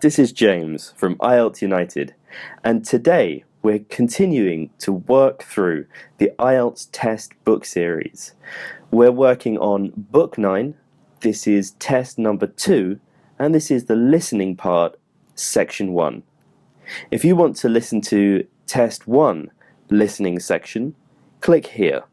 This is James from IELTS United, and today we're continuing to work through the IELTS Test Book Series. We're working on Book 9, this is test number 2, and this is the listening part, section 1. If you want to listen to test 1, listening section, click here.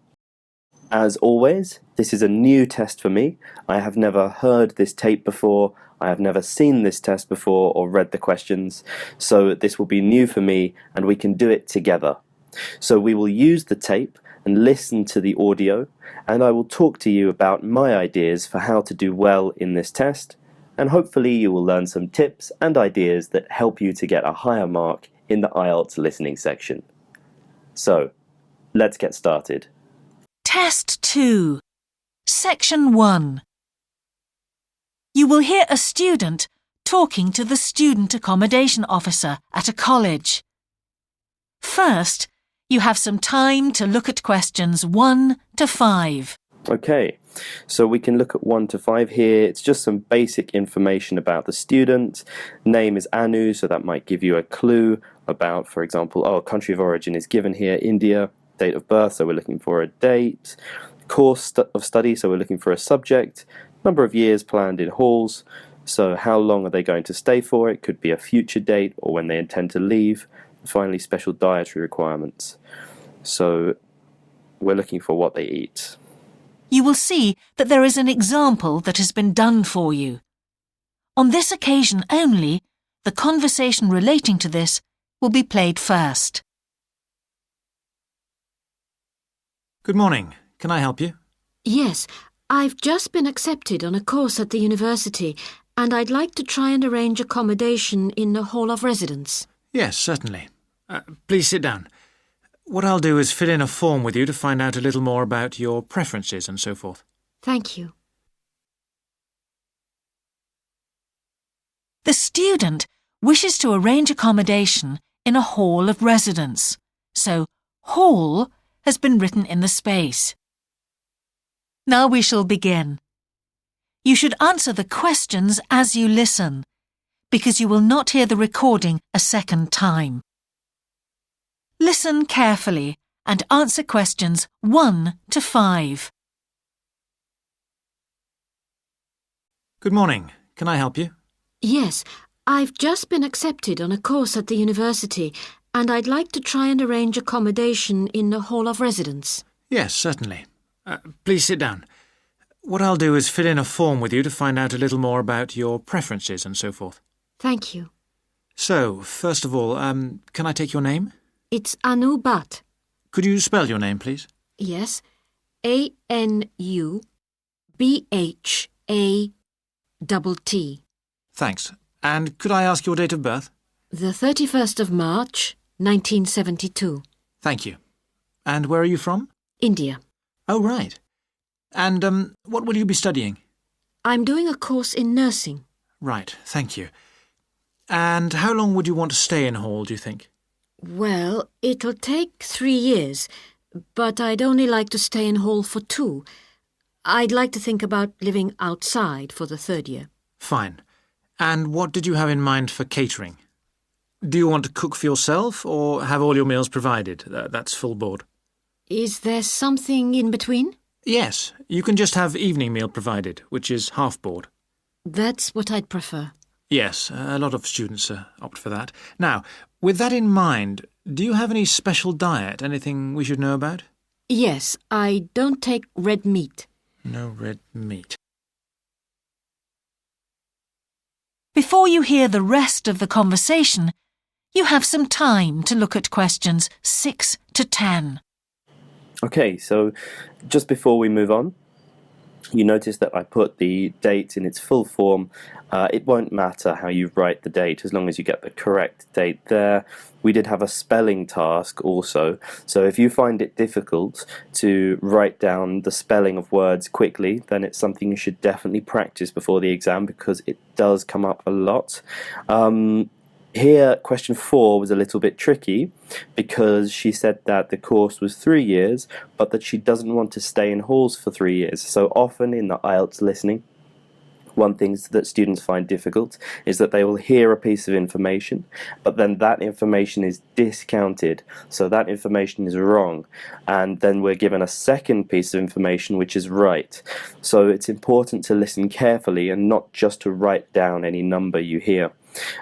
As always, this is a new test for me. I have never heard this tape before, I have never seen this test before or read the questions, so this will be new for me and we can do it together. So we will use the tape and listen to the audio, and I will talk to you about my ideas for how to do well in this test, and hopefully you will learn some tips and ideas that help you to get a higher mark in the IELTS listening section. So, let's get started. Test 2, Section 1. You will hear a student talking to the student accommodation officer at a college. First, you have some time to look at questions 1 to 5. Okay, so we can look at 1 to 5 here. It's just some basic information about the student. Name is Anu, so that might give you a clue about, for example, country of origin is given here, India. Date of birth, so we're looking for a date. Course of study, so we're looking for a subject. Number of years planned in halls, so how long are they going to stay for? It could be a future date or when they intend to leave. Finally, special dietary requirements. So we're looking for what they eat. You will see that there is an example that has been done for you. On this occasion only, the conversation relating to this will be played first. Good morning. Can I help you? Yes, I've just been accepted on a course at the university and I'd like to try and arrange accommodation in a hall of residence. Yes, certainly. Please sit down. What I'll do is fill in a form with you to find out a little more about your preferences and so forth. Thank you. The student wishes to arrange accommodation in a hall of residence, so hall has been written in the space. Now we shall begin. You should answer the questions as you listen, because you will not hear the recording a second time. Listen carefully and answer questions 1 to 5. Good morning. Can I help you? Yes, I've just been accepted on a course at the university and I'd like to try and arrange accommodation in a hall of residence. Yes, certainly. Please sit down. What I'll do is fill in a form with you to find out a little more about your preferences and so forth. Thank you. So, first of all, can I take your name? It's Anu Bhatt. Could you spell your name, please? Yes, ANUBHATT. Thanks. And could I ask your date of birth? The 31st of March, 1972. Thank you. And where are you from? India. Oh, right. And what will you be studying? I'm doing a course in nursing. Right, thank you. And how long would you want to stay in hall, do you think? Well, it'll take 3 years, but I'd only like to stay in hall for 2. I'd like to think about living outside for the 3rd year. Fine. And what did you have in mind for catering? Do you want to cook for yourself or have all your meals provided? That's full board. Is there something in between? Yes, you can just have evening meal provided, which is half board. That's what I'd prefer. Yes, a lot of students opt for that. Now, with that in mind, do you have any special diet, anything we should know about? Yes, I don't take red meat. No red meat. Before you hear the rest of the conversation, you have some time to look at questions 6 to 10. Okay, so just before we move on, you notice that I put the date in its full form. It won't matter how you write the date as long as you get the correct date there. We did have a spelling task also, so if you find it difficult to write down the spelling of words quickly, then it's something you should definitely practice before the exam because it does come up a lot. Here, question 4 was a little bit tricky because she said that the course was 3 years, but that she doesn't want to stay in halls for 3 years. So often in the IELTS listening, One thing that students find difficult is that they will hear a piece of information, but then that information is discounted, so that information is wrong, and then we're given a second piece of information which is right. So it's important to listen carefully and not just to write down any number you hear.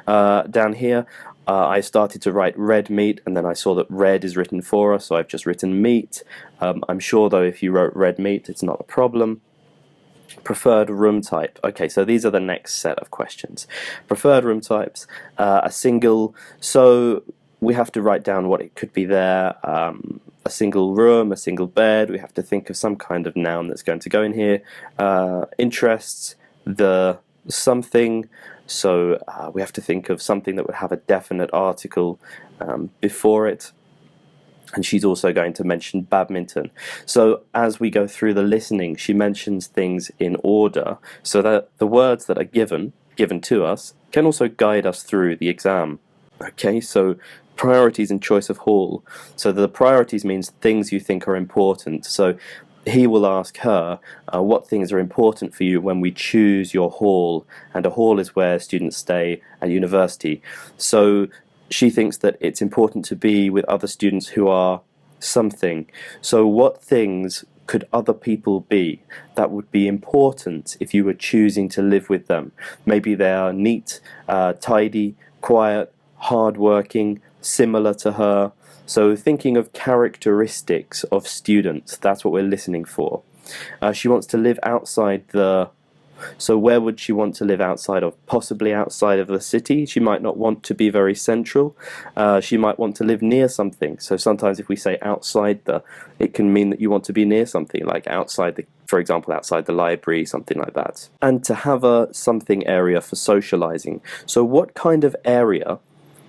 Down here, I started to write red meat, and then I saw that red is written for us, so I've just written meat. I'm sure, though, if you wrote red meat, it's not a problem. Preferred room type. Okay, so these are the next set of questions. Preferred room types, a single, so we have to write down what it could be there. A single room, a single bed, we have to think of some kind of noun that's going to go in here. Interests, the something, so we have to think of something that would have a definite article before it. And she's also going to mention badminton. So as we go through the listening, she mentions things in order so that the words that are given to us can also guide us through the exam. Okay, so priorities and choice of hall. So the priorities means things you think are important. So he will ask her what things are important for you when we choose your hall, and a hall is where students stay at university. So she thinks that it's important to be with other students who are something. So what things could other people be that would be important if you were choosing to live with them? Maybe they are neat, tidy, quiet, hardworking, similar to her. So thinking of characteristics of students, that's what we're listening for. She wants to live outside the... So where would she want to live outside of? Possibly outside of the city. She might not want to be very central. She might want to live near something. So sometimes if we say outside the, it can mean that you want to be near something, like outside the, for example, outside the library, something like that. And to have a something area for socializing. So what kind of area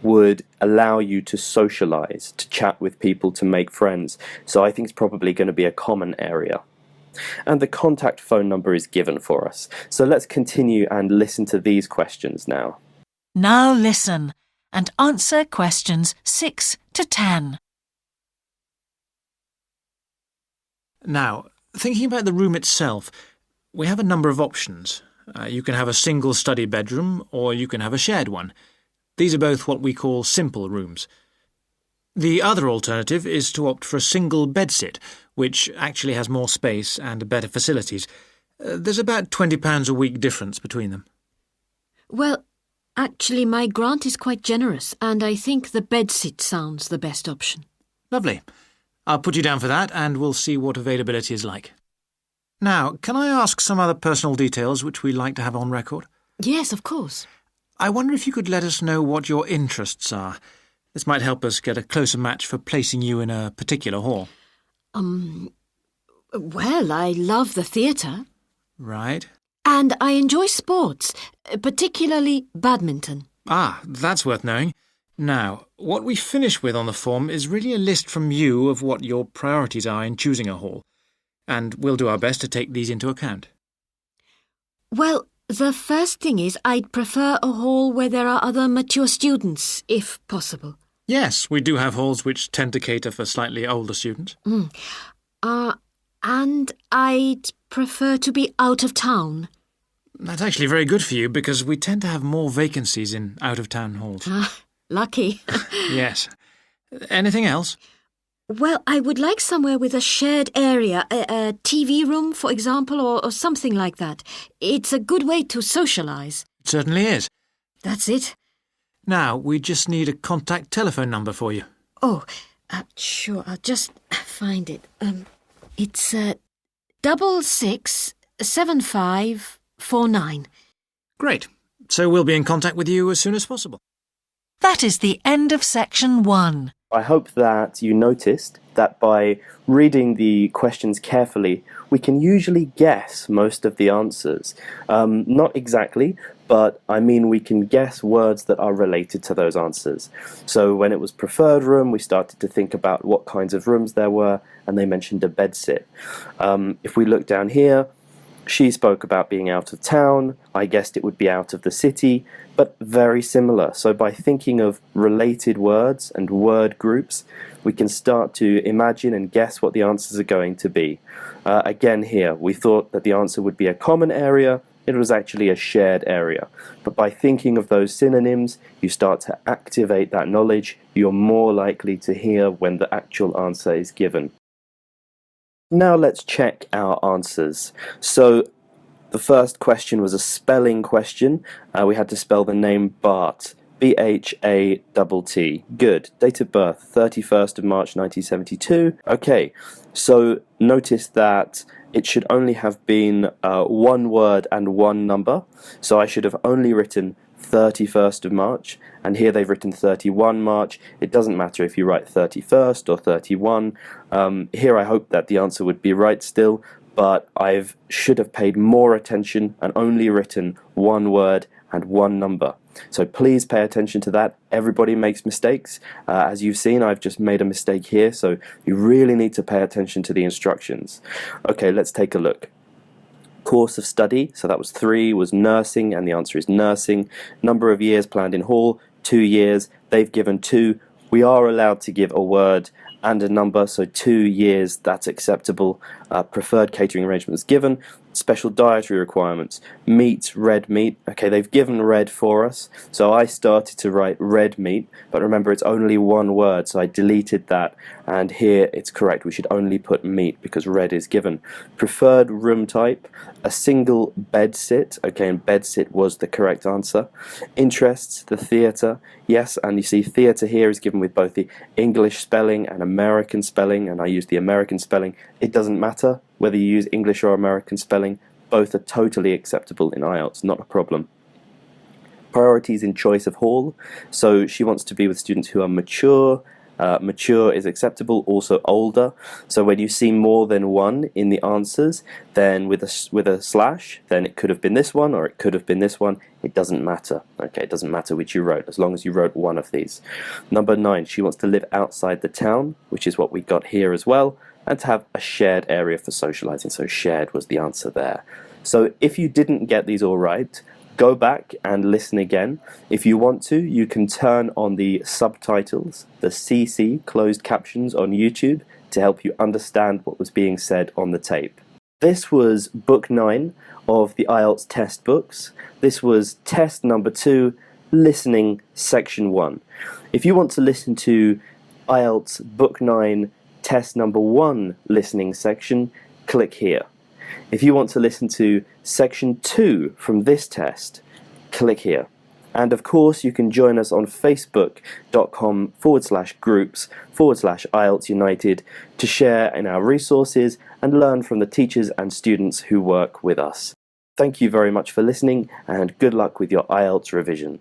would allow you to socialize, to chat with people, to make friends? So I think it's probably going to be a common area. And the contact phone number is given for us. So let's continue and listen to these questions now. Now listen and answer questions 6 to 10. Now, thinking about the room itself, we have a number of options. You can have a single study bedroom, or you can have a shared one. These are both what we call simple rooms. The other alternative is to opt for a single bedsit, which actually has more space and better facilities. There's about £20 a week difference between them. Well, actually, my grant is quite generous, and I think the bedsit sounds the best option. Lovely. I'll put you down for that, and we'll see what availability is like. Now, can I ask some other personal details which we like to have on record? Yes, of course. I wonder if you could let us know what your interests are. This might help us get a closer match for placing you in a particular hall. Well, I love the theatre. Right. And I enjoy sports, particularly badminton. Ah, that's worth knowing. Now, what we finish with on the form is really a list from you of what your priorities are in choosing a hall, and we'll do our best to take these into account. Well, the first thing is I'd prefer a hall where there are other mature students, if possible. Yes, we do have halls which tend to cater for slightly older students. And I'd prefer to be out of town. That's actually very good for you, because we tend to have more vacancies in out-of-town halls. Lucky. Yes. Anything else? Well, I would like somewhere with a shared area, a TV room, for example, or something like that. It's a good way to socialise. It certainly is. That's it. Now, we just need a contact telephone number for you. Oh, sure, I'll just find it. It's 667549. Great. So we'll be in contact with you as soon as possible. That is the end of section 1. I hope that you noticed that by reading the questions carefully, we can usually guess most of the answers. Not exactly, but I mean we can guess words that are related to those answers. So when it was preferred room, we started to think about what kinds of rooms there were, and they mentioned a bedsit. If we look down here, she spoke about being out of town. I guessed it would be out of the city, but very similar. So by thinking of related words and word groups, we can start to imagine and guess what the answers are going to be. Again here, we thought that the answer would be a common area. it was actually a shared area. But by thinking of those synonyms, you start to activate that knowledge. You're more likely to hear when the actual answer is given. Now let's check our answers. So the first question was a spelling question. We had to spell the name Bart. B-H-A-T-T. Good. Date of birth, 31st of March 1972. Okay, so notice that it should only have been one word and one number. So I should have only written 31st of March, and here they've written 31 March. It doesn't matter if you write 31st or 31. Here I hope that the answer would be right still, but I should have paid more attention and only written one word and one number. So please pay attention to that. Everybody makes mistakes. As you've seen, I've just made a mistake here, so you really need to pay attention to the instructions. Okay, let's take a look. Course of study, so that was 3, was nursing, and the answer is nursing. Number of years planned in hall, 2 years. They've given 2. We are allowed to give a word and a number, so 2 years, that's acceptable. Preferred catering arrangements given. Special dietary requirements. Meat, red meat. Okay, they've given red for us, so I started to write red meat, but remember it's only one word, so I deleted that, and here it's correct. We should only put meat because red is given. Preferred room type, a single bed sit. Okay, and bed sit was the correct answer. Interests, the theatre. Yes, and you see theatre here is given with both the English spelling and American spelling, and I use the American spelling. It doesn't matter whether you use English or American spelling, both are totally acceptable in IELTS, not a problem. Priorities in choice of hall, so she wants to be with students who are mature. Mature is acceptable, also older. So when you see more than one in the answers, then with a slash, then it could have been this one or it could have been this one. It doesn't matter. Okay, it doesn't matter which you wrote, as long as you wrote one of these. Number 9, she wants to live outside the town, which is what we got here as well, and to have a shared area for socializing. So shared was the answer there. So if you didn't get these all right, go back and listen again. If you want to, you can turn on the subtitles, the CC, closed captions on YouTube, to help you understand what was being said on the tape. This was book 9 of the IELTS test books. This was test number 2, listening section 1. If you want to listen to IELTS book 9 test number 1 listening section, click here. If you want to listen to section 2 from this test, click here. And of course, you can join us on facebook.com/groups/IELTS United to share in our resources and learn from the teachers and students who work with us. Thank you very much for listening, and good luck with your IELTS revision.